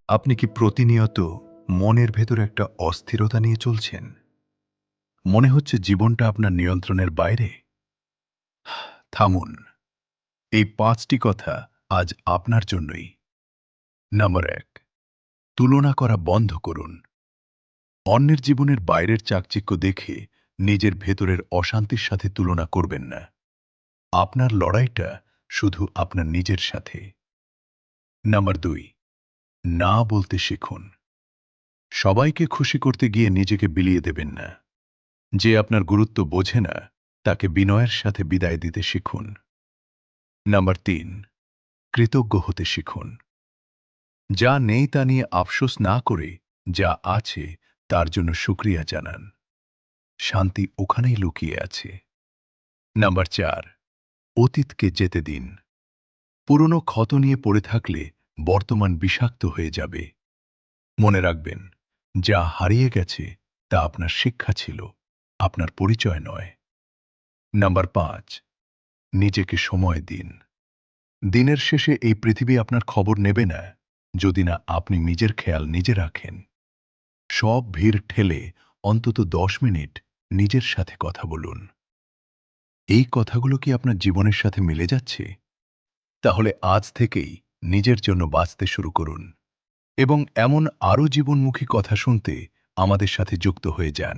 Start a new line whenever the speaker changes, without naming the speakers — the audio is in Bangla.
আপনি কি প্রতিনিয়ত মনের ভেতর একটা অস্থিরতা নিয়ে চলছেন? মনে হচ্ছে জীবনটা আপনার নিয়ন্ত্রণের বাইরে? থামুন। এই ৫টি কথা আজ আপনার জন্যই। নাম্বার ১, তুলনা করা বন্ধ করুন। অন্যের জীবনের বাইরের চাকচিক্য দেখে নিজের ভেতরের অশান্তির সাথে তুলনা করবেন না। আপনার লড়াইটা শুধু আপনার নিজের সাথে। নাম্বার ২, না বলতে শিখুন। সবাইকে খুশি করতে গিয়ে নিজেকে বিলিয়ে দেবেন না। যে আপনার গুরুত্ব বোঝে না, তাকে বিনয়ের সাথে বিদায় দিতে শিখুন। নাম্বার ৩, কৃতজ্ঞ হতে শিখুন। যা নেই তা নিয়ে আফসোস না করে যা আছে তার জন্য শুকরিয়া জানান। শান্তি ওখানেই লুকিয়ে আছে। নাম্বার ৪, অতীতকে যেতে দিন। পুরনো ক্ষত নিয়ে পড়ে থাকলে বর্তমান বিষাক্ত হয়ে যাবে। মনে রাখবেন, যা হারিয়ে গেছে তা আপনার শিক্ষা ছিল, আপনার পরিচয় নয়। নাম্বার ৫, নিজেকে সময় দিন। দিনের শেষে এই পৃথিবী আপনার খবর নেবে না, যদি না আপনি নিজের খেয়াল নিজে রাখেন। সব ভিড় ঠেলে অন্তত ১০ মিনিট নিজের সাথে কথা বলুন। এই কথাগুলো কি আপনার জীবনের সাথে মিলে যাচ্ছে? তাহলে আজ থেকেই নিজের জন্য বাঁচতে শুরু করুন এবং এমন আরও জীবনমুখী কথা শুনতে আমাদের সাথে যুক্ত হয়ে যান।